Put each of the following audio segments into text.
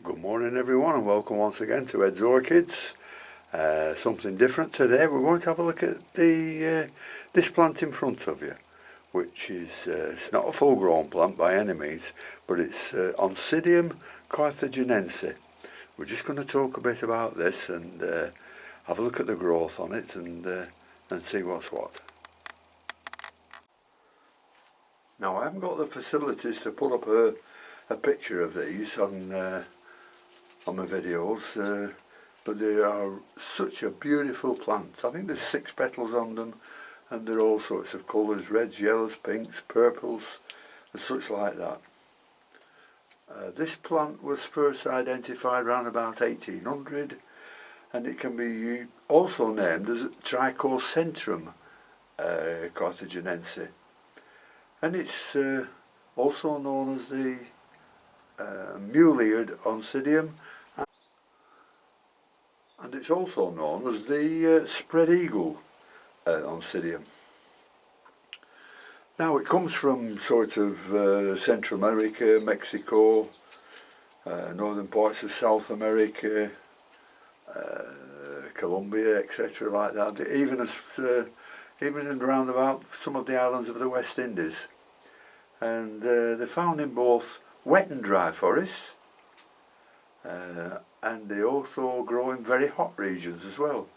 Good morning everyone, and welcome once again to Ed's Orchids. Something different today. We're going to have a look at this plant in front of you, which is it's not a full grown plant by any means, but it's Oncidium carthaginense. We're just going to talk a bit about this and have a look at the growth on it and see what's what. Now, I haven't got the facilities to put up a picture of these on my videos, but they are such a beautiful plant. I think there's 6 petals on them, and they're all sorts of colours: reds, yellows, pinks, purples, and such like that. This plant was first identified around about 1800, and it can be also named as Trichocentrum carthaginense, and it's also known as the mule-eared Oncidium, and it's also known as the spread-eagle Oncidium. Now, it comes from sort of Central America, Mexico, northern parts of South America, Colombia, etc., like that, even in around about some of the islands of the West Indies. And they're found in both wet and dry forests, and they also grow in very hot regions as well.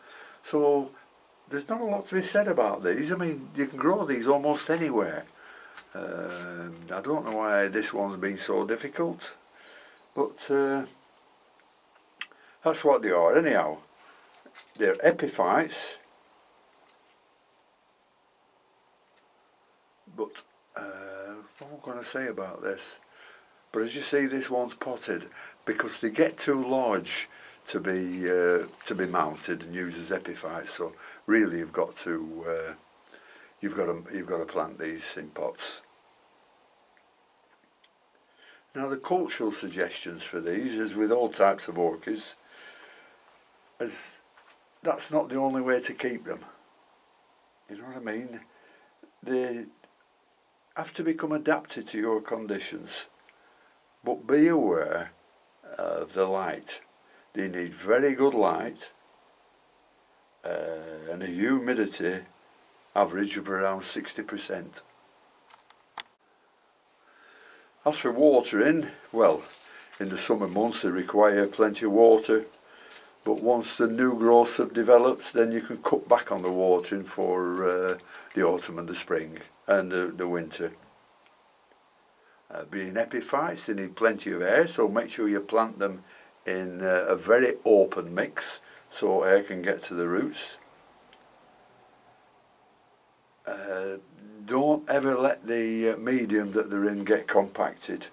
So there's not a lot to be said about these. I mean, you can grow these almost anywhere. I don't know why this one's been so difficult, but that's what they are anyhow. They're epiphytes, but what am I going to say about this? But as you see, this one's potted because they get too large to be mounted and used as epiphytes. So really, you've got to plant these in pots. Now, the cultural suggestions for these, as with all types of orchids, as that's not the only way to keep them. You know what I mean? They have to become adapted to your conditions. But be aware of the light. They need very good light and a humidity average of around 60%. As for watering, well, in the summer months they require plenty of water, but once the new growths have developed, then you can cut back on the watering for the autumn and the spring and the winter. Being epiphytes, they need plenty of air, so make sure you plant them in a very open mix so air can get to the roots. Don't ever let the medium that they're in get compacted,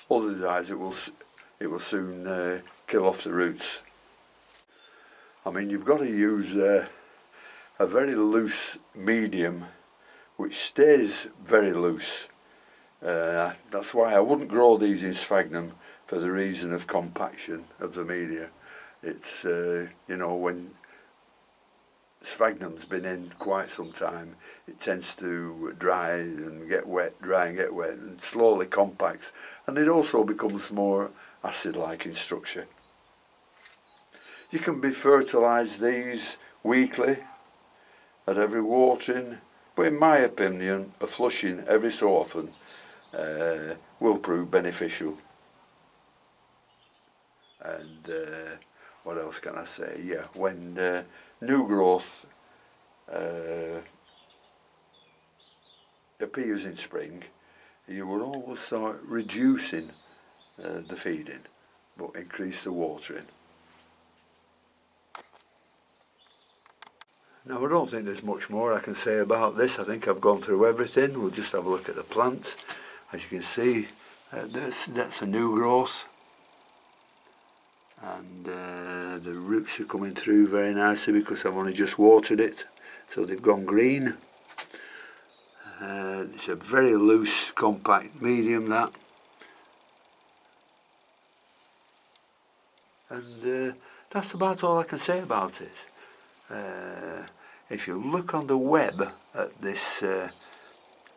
otherwise it will soon kill off the roots. I mean, you've got to use a very loose medium which stays very loose. That's why I wouldn't grow these in sphagnum, for the reason of compaction of the media. It's you know, when sphagnum's been in quite some time, it tends to dry and get wet, and slowly compacts, and it also becomes more acid-like in structure. You can fertilise these weekly at every watering, but in my opinion, a flushing every so often will prove beneficial. And what else can I say? Yeah, when new growth appears in spring, you will always start reducing the feeding, but increase the watering. Now, I don't think there's much more I can say about this. I think I've gone through everything. We'll just have a look at the plant. As you can see, that's a new growth, and the roots are coming through very nicely because I've only just watered it, so they've gone green. It's a very loose, compact medium, that, and that's about all I can say about it. If you look on the web at this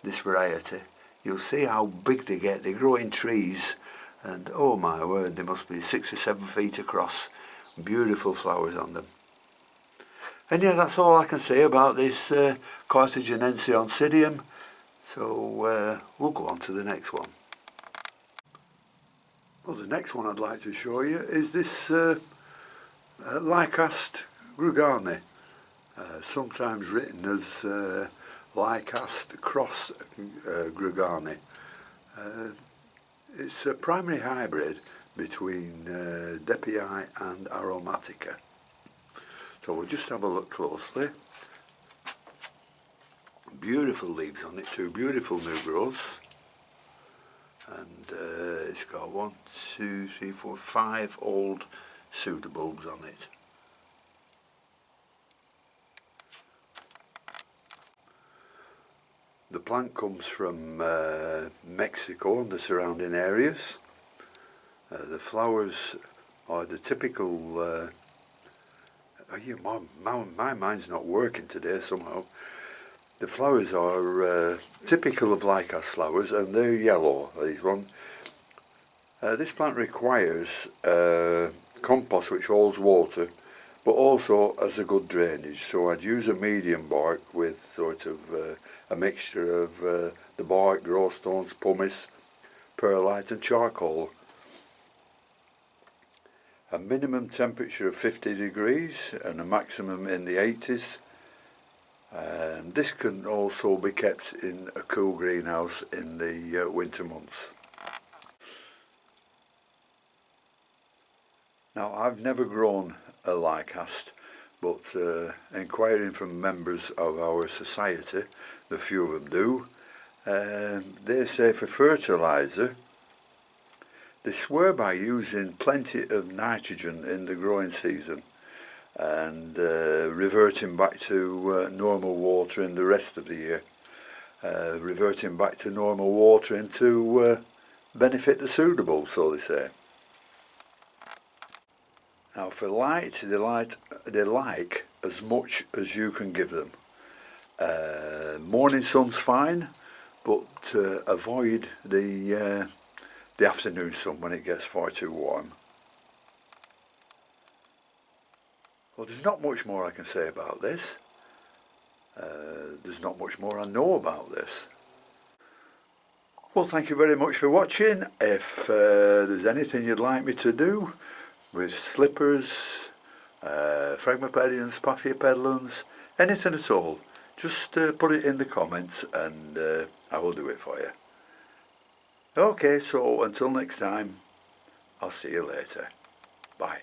variety, you'll see how big they get. They grow in trees, and oh my word, they must be 6 or 7 feet across. Beautiful flowers on them. And yeah, that's all I can say about this Carthaginense Oncidium. So we'll go on to the next one. Well, the next one I'd like to show you is this Lycaste grugani, sometimes written as Lycaste cross grugani. It's a primary hybrid between Depii and Aromatica. So we'll just have a look closely. Beautiful leaves on it, 2 beautiful new growths. And it's got 1, 2, 3, 4, 5 old pseudobulbs on it. The plant comes from Mexico and the surrounding areas. The flowers are the typical my mind's not working today somehow. The flowers are typical of Lycaste flowers, and they're yellow, these ones. This plant requires compost which holds water, but also has a good drainage. So I'd use a medium bark with sort of a mixture of the bark, grow stones, pumice, perlite and charcoal. A minimum temperature of 50 degrees and a maximum in the 80s. And this can also be kept in a cool greenhouse in the winter months. Now, I've never grown a Lycaste, but inquiring from members of our society, the few of them do, they say for fertiliser, they swear by using plenty of nitrogen in the growing season and reverting back to normal watering the rest of the year. Reverting back to normal watering to benefit the pseudobulbs, so they say. Now for light, they like as much as you can give them. Morning sun's fine, but avoid the afternoon sun when it gets far too warm. Well, there's not much more I can say about this. There's not much more I know about this. Well, thank you very much for watching. If there's anything you'd like me to do with slippers, Phragmopediums, Paphiopedilums, anything at all, just put it in the comments and I will do it for you. Okay, so until next time, I'll see you later. Bye.